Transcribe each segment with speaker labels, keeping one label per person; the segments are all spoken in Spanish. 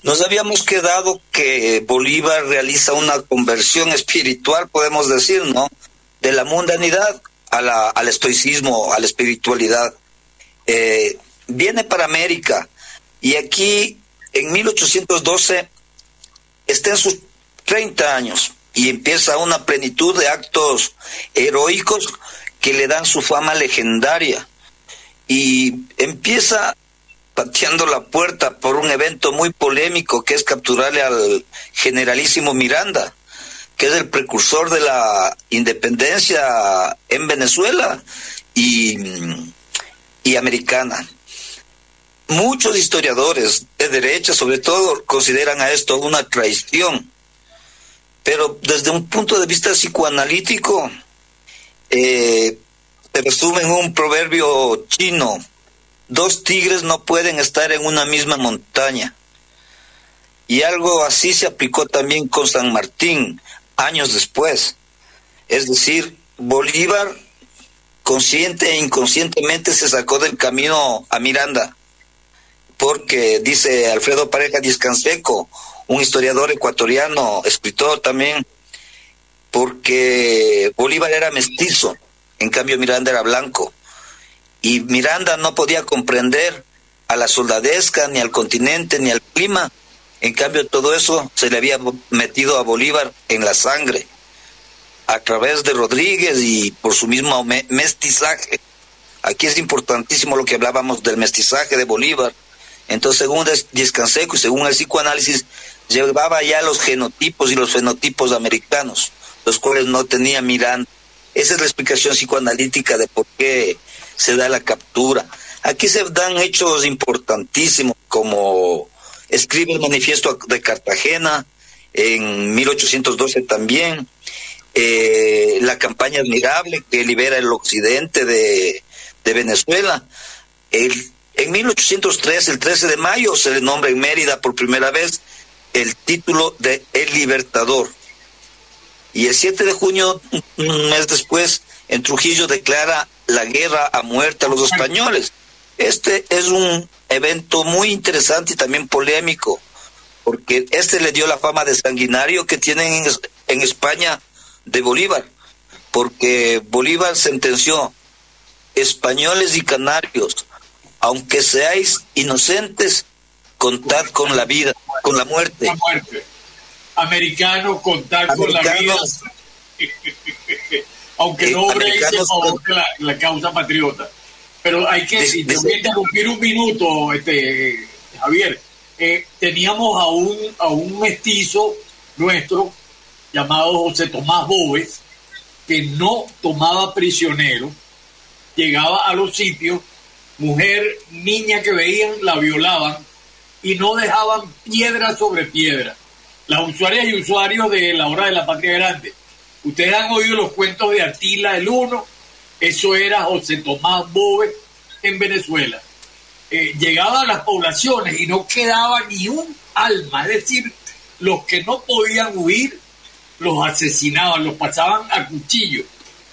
Speaker 1: Nos habíamos quedado que Bolívar realiza una conversión espiritual, podemos decir, ¿no? De la mundanidad al estoicismo, a la espiritualidad. Viene para América y aquí en 1812 está en sus 30 años y empieza una plenitud de actos heroicos que le dan su fama legendaria, y empieza pateando la puerta por un evento muy polémico que es capturarle al generalísimo Miranda, que es el precursor de la independencia en Venezuela y americana. Muchos historiadores de derecha, sobre todo, consideran a esto una traición, pero desde un punto de vista psicoanalítico, se resume en un proverbio chino: dos tigres no pueden estar en una misma montaña. Y algo así se aplicó también con San Martín, años después. Es decir, Bolívar, consciente e inconscientemente, se sacó del camino a Miranda, porque dice Alfredo Pareja Díaz Canseco, un historiador ecuatoriano, escritor también, porque Bolívar era mestizo, en cambio Miranda era blanco, y Miranda no podía comprender a la soldadesca, ni al continente, ni al clima. En cambio todo eso se le había metido a Bolívar en la sangre, a través de Rodríguez y por su mismo mestizaje. Aquí es importantísimo lo que hablábamos del mestizaje de Bolívar. Entonces, según Díaz Canseco y según el psicoanálisis, llevaba ya los genotipos y los fenotipos americanos, los cuales no tenía Miranda. Esa es la explicación psicoanalítica de por qué se da la captura. Aquí se dan hechos importantísimos, como escribe el Manifiesto de Cartagena en 1812 también, la campaña admirable que libera el occidente de Venezuela. En 1803, el 13 de mayo, se le nombra en Mérida por primera vez el título de El Libertador. Y el 7 de junio, un mes después, en Trujillo declara la guerra a muerte a los españoles. Este es un evento muy interesante y también polémico, porque este le dio la fama de sanguinario que tienen en España de Bolívar, porque Bolívar sentenció: españoles y canarios, aunque seáis inocentes, contad con la vida, con la muerte.
Speaker 2: La muerte. Americanos, contad con la vida. Aunque no obréis en favor de la causa patriota. Pero hay que, te voy a interrumpir un minuto, Javier. Teníamos a un mestizo nuestro llamado José Tomás Boves, que no tomaba prisionero, llegaba a los sitios, mujer, niña que veían, la violaban y no dejaban piedra sobre piedra. Las usuarias y usuarios de La Hora de la Patria Grande, ustedes han oído los cuentos de Atila el Uno. Eso era José Tomás Boves en Venezuela. Llegaba a las poblaciones y no quedaba ni un alma, es decir, los que no podían huir los asesinaban, los pasaban a cuchillo.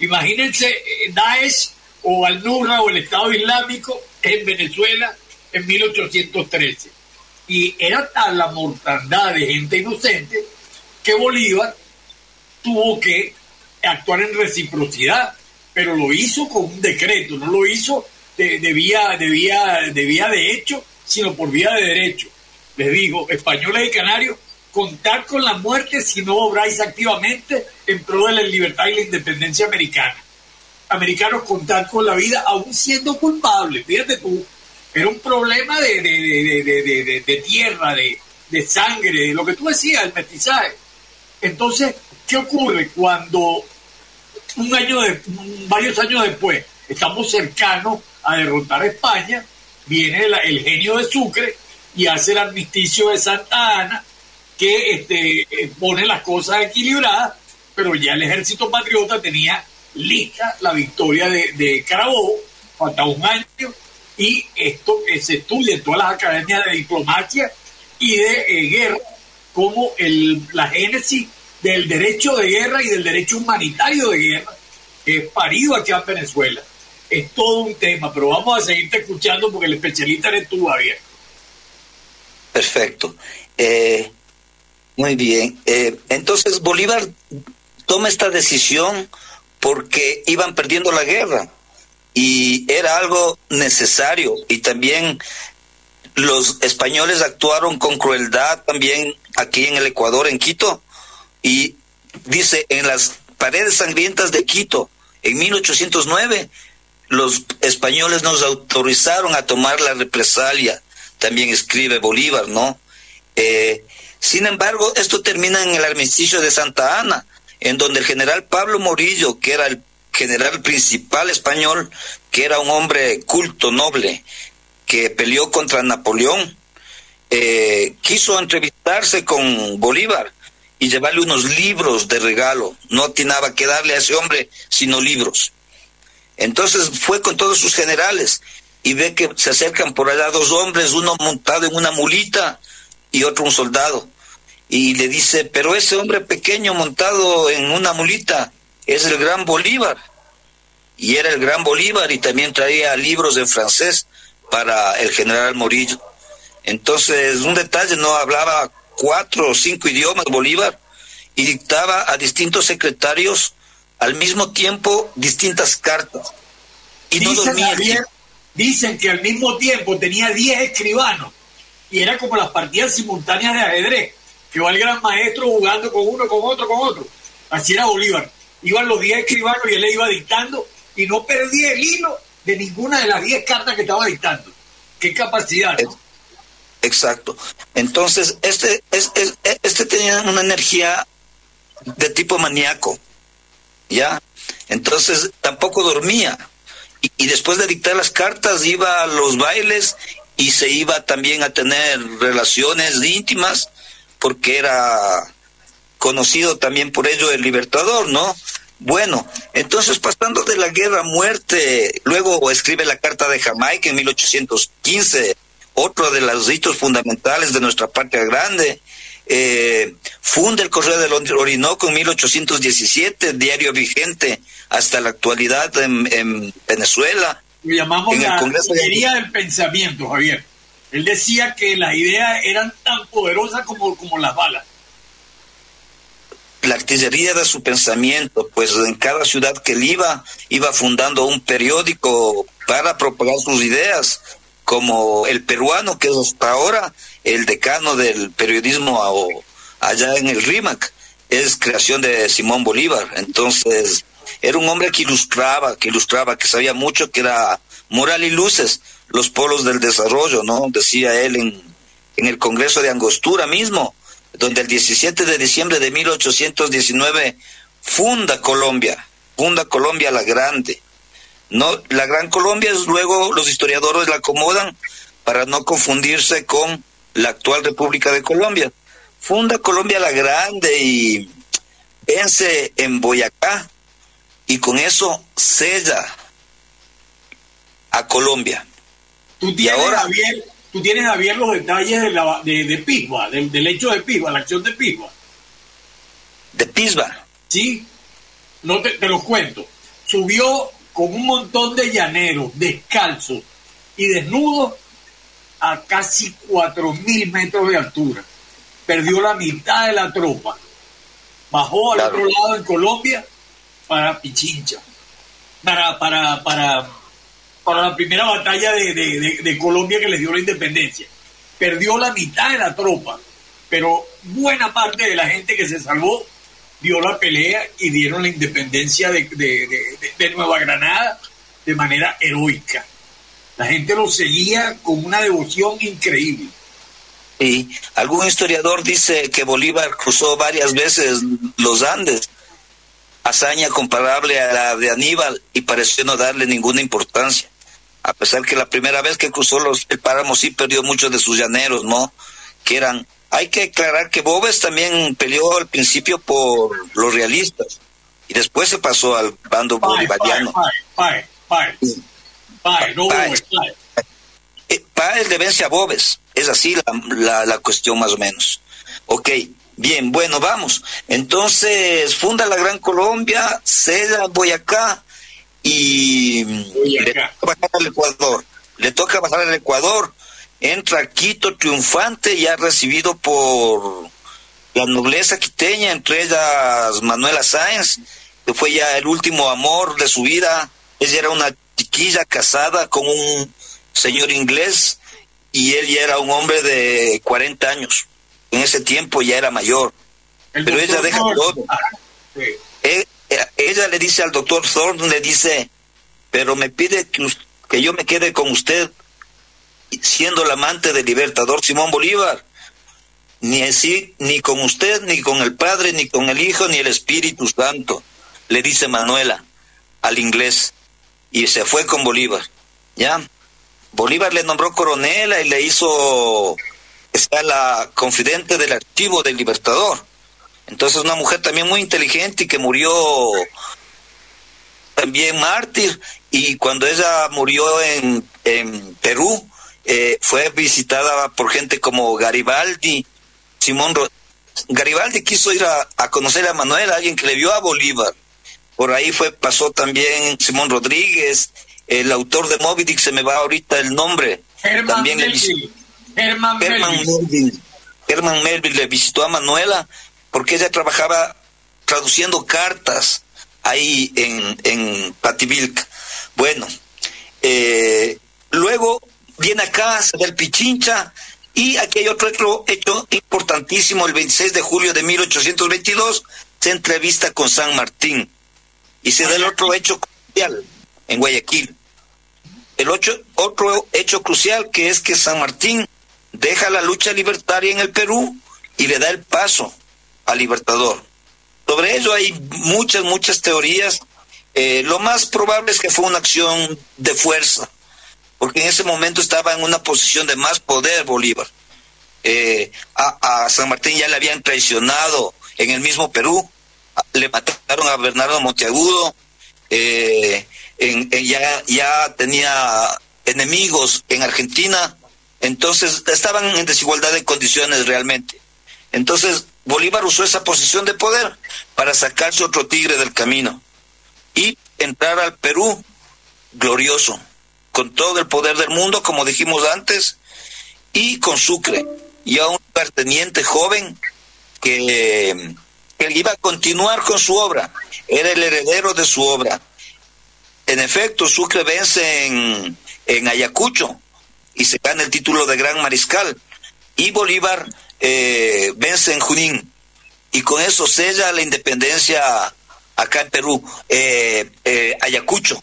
Speaker 2: Imagínense Daesh o Al-Nusra o el Estado Islámico en Venezuela en 1813. Y era tal la mortandad de gente inocente que Bolívar tuvo que actuar en reciprocidad, pero lo hizo con un decreto, no lo hizo de vía de hecho, sino por vía de derecho. Les digo, españoles y canarios, contar con la muerte si no obráis activamente en pro de la libertad y la independencia americana. Americanos, contar con la vida aún siendo culpables. Fíjate tú, era un problema de tierra, de sangre, de lo que tú decías, el mestizaje. Entonces, ¿qué ocurre cuando varios años después estamos cercanos a derrotar a España? Viene el genio de Sucre y hace el armisticio de Santa Ana, que pone las cosas equilibradas, pero ya el ejército patriota tenía lista la victoria de Carabobo, faltaba un año, y esto se estudia en todas las academias de diplomacia y de guerra como la génesis del derecho de guerra y del derecho humanitario de guerra, que es parido aquí en Venezuela. Es todo un tema, pero vamos a seguirte escuchando porque el especialista eres tú, Javier.
Speaker 1: Perfecto. Muy bien. Entonces Bolívar toma esta decisión porque iban perdiendo la guerra y era algo necesario, y también los españoles actuaron con crueldad también aquí en el Ecuador, en Quito, y dice, en las paredes sangrientas de Quito, en 1809, los españoles nos autorizaron a tomar la represalia, también escribe Bolívar, ¿no? Sin embargo, esto termina en el armisticio de Santa Ana, en donde el general Pablo Morillo, que era el general principal español, que era un hombre culto, noble, que peleó contra Napoleón, quiso entrevistarse con Bolívar y llevarle unos libros de regalo. No atinaba qué darle a ese hombre sino libros. Entonces fue con todos sus generales y ve que se acercan por allá dos hombres, uno montado en una mulita y otro un soldado. Y le dice, pero ese hombre pequeño montado en una mulita es el gran Bolívar. Y era el gran Bolívar, y también traía libros en francés para el general Morillo. Entonces, un detalle, no hablaba 4 o 5 idiomas Bolívar, y dictaba a distintos secretarios al mismo tiempo distintas cartas. Y no dormía.
Speaker 2: Dicen que al mismo tiempo tenía 10 escribanos, y era como las partidas simultáneas de ajedrez, que va el gran maestro jugando con uno, con otro. Así era Bolívar. Iban los 10 escribanos y él le iba dictando, y no perdía el hilo de ninguna de las 10 cartas que estaba dictando. ¡Qué capacidad! ¿No?
Speaker 1: Exacto. Entonces, este tenía una energía de tipo maníaco, ¿ya? Entonces, tampoco dormía. Y después de dictar las cartas, iba a los bailes y se iba también a tener relaciones íntimas, porque era conocido también por ello el Libertador, ¿no? Bueno, entonces, pasando de la guerra a muerte, luego escribe la Carta de Jamaica en 1815, otro de los hitos fundamentales de nuestra patria grande. Funda el Correo del Orinoco en 1817, diario vigente hasta la actualidad en Venezuela.
Speaker 2: Lo llamamos en la artillería del pensamiento, Javier. Él decía que las ideas eran tan poderosas como las balas.
Speaker 1: La artillería de su pensamiento, pues en cada ciudad que él iba fundando un periódico para propagar sus ideas, como El Peruano, que es hasta ahora el decano del periodismo allá en el RIMAC, es creación de Simón Bolívar. Entonces, era un hombre que ilustraba, que sabía mucho, que era moral y luces, los polos del desarrollo, ¿no? Decía él en el Congreso de Angostura mismo, donde el 17 de diciembre de 1819 funda Colombia la Grande. No, la Gran Colombia es, luego los historiadores la acomodan para no confundirse con la actual República de Colombia. Funda Colombia la Grande y vence en Boyacá, y con eso sella a Colombia.
Speaker 2: Tú tienes, Javier, los detalles de Pisba, del hecho de Pisba, la acción de Pisba.
Speaker 1: ¿De Pisba?
Speaker 2: Sí, no te los cuento. Subió con un montón de llaneros, descalzos y desnudos, a casi 4.000 metros de altura. Perdió la mitad de la tropa. Bajó al otro lado en Colombia para Pichincha. Para la primera batalla de Colombia que les dio la independencia. Perdió la mitad de la tropa, pero buena parte de la gente que se salvó dio la pelea y dieron la independencia de Nueva Granada de manera heroica. La gente lo seguía con una devoción increíble.
Speaker 1: Y algún historiador dice que Bolívar cruzó varias veces los Andes, hazaña comparable a la de Aníbal, y pareció no darle ninguna importancia, a pesar que la primera vez que cruzó el páramo sí perdió muchos de sus llaneros, ¿no? Que eran... Hay que aclarar que Boves también peleó al principio por los realistas y después se pasó al bando bolivariano. Páez le vence a Boves, es así la cuestión más o menos. Ok, bien, bueno, vamos. Entonces funda la Gran Colombia, sella Boyacá y le toca bajar al Ecuador. entra a Quito triunfante, ya recibido por la nobleza quiteña, entre ellas Manuela Sáenz, que fue ya el último amor de su vida. Ella era una chiquilla casada con un señor inglés y él ya era un hombre de 40 años. En ese tiempo ya era mayor. Pero ella deja todo. Ella le dice al doctor Thorne, le dice, pero me pide que yo me quede con usted, siendo el amante del libertador Simón Bolívar. Ni así, ni con usted, ni con el Padre, ni con el Hijo, ni el Espíritu Santo, le dice Manuela al inglés, y se fue con Bolívar. ¿Ya? Bolívar le nombró coronela y le hizo la confidente del archivo del Libertador. Entonces una mujer también muy inteligente y que murió también mártir, y cuando ella murió en Perú, fue visitada por gente como Garibaldi. Garibaldi quiso ir a conocer a Manuel, alguien que le vio a Bolívar. Por ahí
Speaker 2: pasó también Simón Rodríguez, el autor de Moby Dick, se me va ahorita el nombre. Herman Melville le visitó a Manuela porque ella trabajaba traduciendo cartas ahí en Pativilca. Bueno, luego viene acá, se da el Pichincha, y aquí hay otro hecho importantísimo. El 26 de julio de 1822 se entrevista con San Martín y se da el otro hecho crucial en Guayaquil. Otro hecho crucial, que es que San Martín deja la lucha libertaria en el Perú y le da el paso al Libertador. Sobre ello hay muchas teorías. Lo más probable es que fue una acción de fuerza, porque en ese momento estaba en una posición de más poder Bolívar. A San Martín ya le habían traicionado en el mismo Perú, le mataron a Bernardo Monteagudo, ya tenía enemigos en Argentina, entonces estaban en desigualdad de condiciones realmente. Entonces Bolívar usó esa posición de poder para sacarse otro tigre del camino y entrar al Perú glorioso, con todo el poder del mundo, como dijimos antes, y con Sucre, y a un lugarteniente joven que iba a continuar con su obra, era el heredero de su obra. En efecto, Sucre vence en Ayacucho y se gana el título de Gran Mariscal, y Bolívar vence en Junín, y con eso sella la independencia acá en Perú. Ayacucho,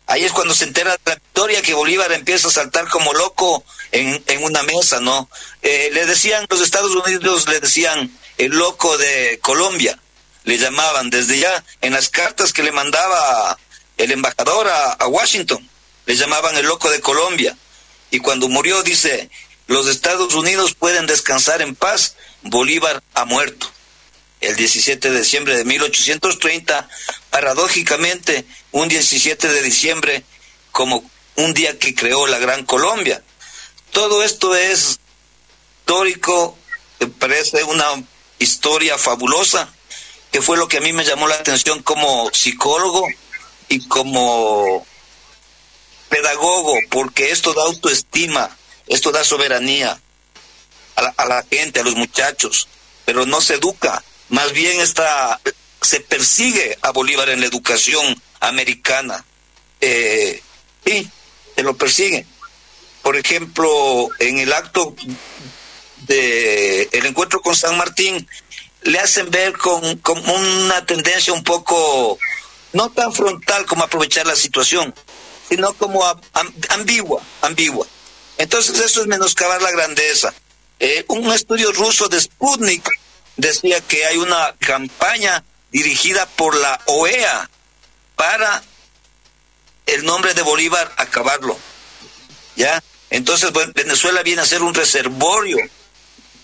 Speaker 2: ahí es cuando se entera de la victoria, que Bolívar empieza a saltar como loco en una mesa, ¿no? Le decían, los Estados Unidos le decían el loco de Colombia, le llamaban desde ya, en las cartas que le mandaba el embajador a Washington, le llamaban el loco de Colombia. Y cuando murió dice, los Estados Unidos pueden descansar en paz, Bolívar ha muerto. El 17 de diciembre de 1830, paradójicamente, un 17 de diciembre como un día que creó la Gran Colombia. Todo esto es histórico, me parece una historia fabulosa, que fue lo que a mí me llamó la atención como psicólogo y como pedagogo, porque esto da autoestima, esto da soberanía a la gente, a los muchachos, pero no se educa. Más bien se persigue a Bolívar en la educación americana. Sí, se lo persigue. Por ejemplo, en el acto el encuentro con San Martín, le hacen ver con una tendencia un poco, no tan frontal como aprovechar la situación, sino como ambigua. Entonces eso es menoscabar la grandeza. Un estudio ruso de Sputnik decía que hay una campaña dirigida por la OEA para el nombre de Bolívar acabarlo, ¿ya? Entonces, bueno, Venezuela viene a ser un reservorio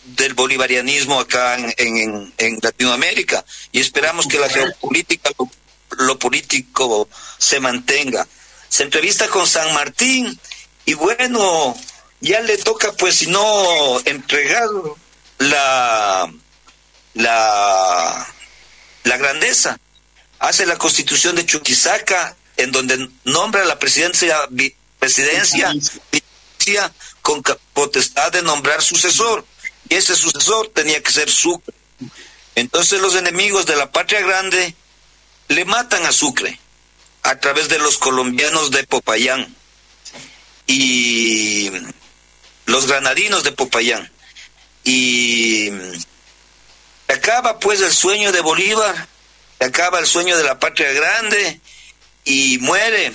Speaker 2: del bolivarianismo acá en Latinoamérica, y esperamos que la geopolítica, lo político se mantenga. Se entrevista con San Martín y bueno, ya le toca, pues, si no entregar la grandeza. Hace la Constitución de Chuquisaca, en donde nombra la presidencia
Speaker 1: policía con potestad de nombrar sucesor, y ese sucesor tenía que ser Sucre. Entonces los enemigos de la patria grande le matan a Sucre a través de los colombianos de Popayán y los granadinos de Popayán, y acaba pues el sueño de Bolívar, acaba el sueño de la patria grande, y muere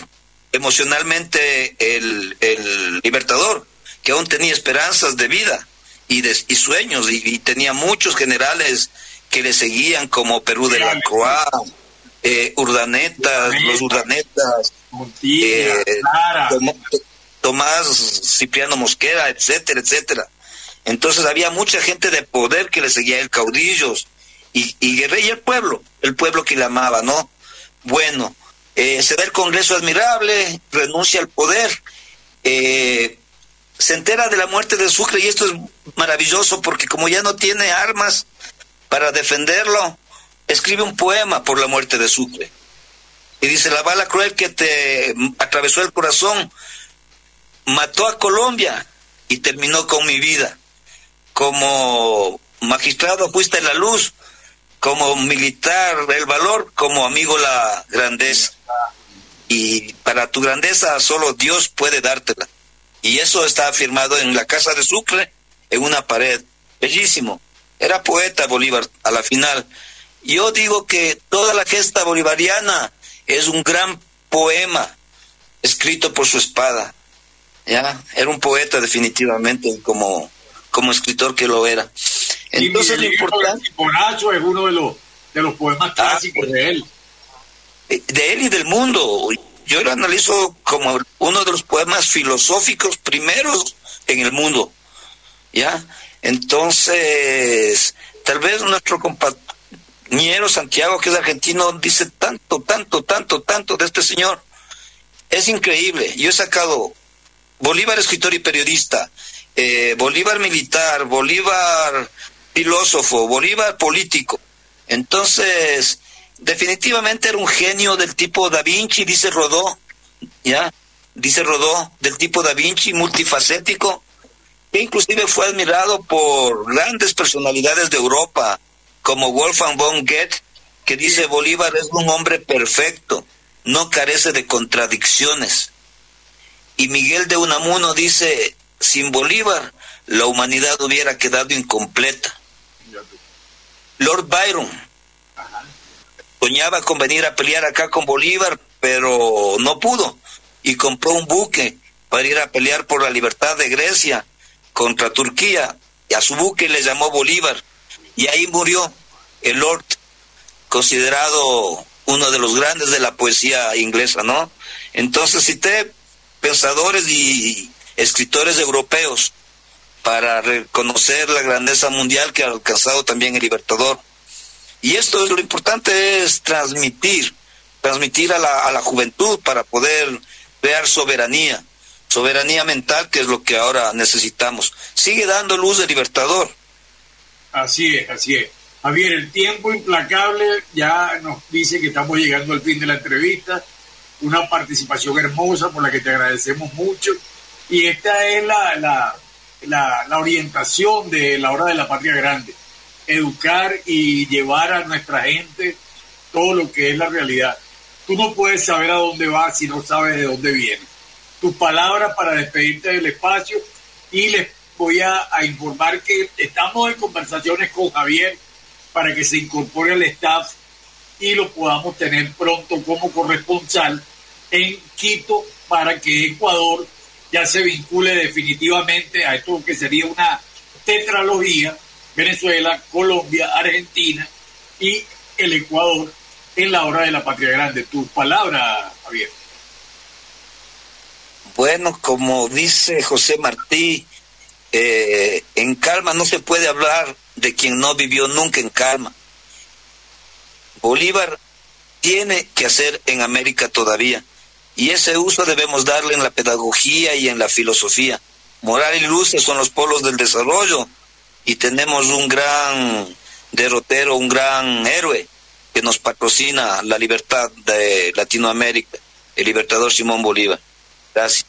Speaker 1: emocionalmente el libertador, que aún tenía esperanzas de vida y sueños, y tenía muchos generales que le seguían, como Perú de la Croix, los Urdanetas, Tomás Cipriano Mosquera, etcétera, etcétera. Entonces había mucha gente de poder que le seguía, el caudillos y Guerrero, y el pueblo que le amaba, ¿no? Bueno, se da el Congreso admirable, renuncia al poder, se entera de la muerte de Sucre, y esto es maravilloso porque como ya no tiene armas para defenderlo, escribe un poema por la muerte de Sucre. Y dice: la bala cruel que te atravesó el corazón mató a Colombia y terminó con mi vida. Como magistrado fuiste la luz, como militar el valor, como amigo la grandeza. Y para tu grandeza solo Dios puede dártela. Y eso está afirmado en la casa de Sucre, en una pared. Bellísimo. Era poeta Bolívar a la final. Yo digo que toda la gesta bolivariana es un gran poema escrito por su espada. ¿Ya? Era un poeta definitivamente, como escritor que lo era. Entonces lo importante...
Speaker 2: Bonacho es uno de los poemas clásicos de él.
Speaker 1: De él y del mundo. Yo lo analizo como uno de los poemas filosóficos primeros en el mundo. ¿Ya? Entonces, tal vez nuestro compañero Santiago, que es argentino, dice tanto de este señor. Es increíble. Yo he sacado Bolívar escritor y periodista, Bolívar militar, Bolívar filósofo, Bolívar político. Entonces, definitivamente era un genio del tipo Da Vinci, dice Rodó, del tipo Da Vinci, multifacético, que inclusive fue admirado por grandes personalidades de Europa, como Wolfgang von Goethe, que dice: Bolívar es un hombre perfecto, no carece de contradicciones. Y Miguel de Unamuno dice: sin Bolívar, la humanidad hubiera quedado incompleta. Lord Byron soñaba con venir a pelear acá con Bolívar, pero no pudo, y compró un buque para ir a pelear por la libertad de Grecia contra Turquía, y a su buque le llamó Bolívar, y ahí murió el Lord, considerado uno de los grandes de la poesía inglesa, ¿no? Entonces cité pensadores y escritores europeos para reconocer la grandeza mundial que ha alcanzado también el Libertador. Y esto es lo importante, es transmitir a la juventud para poder crear soberanía mental, que es lo que ahora necesitamos. Sigue dando luz el Libertador.
Speaker 2: Así es. Javier, el tiempo implacable ya nos dice que estamos llegando al fin de la entrevista. Una participación hermosa por la que te agradecemos mucho. Y esta es la orientación de la Hora de la Patria Grande. Educar y llevar a nuestra gente todo lo que es la realidad. Tú no puedes saber a dónde vas si no sabes de dónde vienes. Tus palabras para despedirte del espacio, y les voy a informar que estamos en conversaciones con Javier para que se incorpore al staff y lo podamos tener pronto como corresponsal en Quito, para que Ecuador ya se vincule definitivamente a esto que sería una tetralogía: Venezuela, Colombia, Argentina y el Ecuador en la Hora de la Patria Grande. Tu palabra, Javier.
Speaker 1: Bueno, como dice José Martí, en calma no se puede hablar de quien no vivió nunca en calma. Bolívar tiene que hacer en América todavía, y ese uso debemos darle en la pedagogía y en la filosofía. Moral y luces son los polos del desarrollo, y tenemos un gran derrotero, un gran héroe que nos patrocina la libertad de Latinoamérica, el libertador Simón Bolívar. Gracias.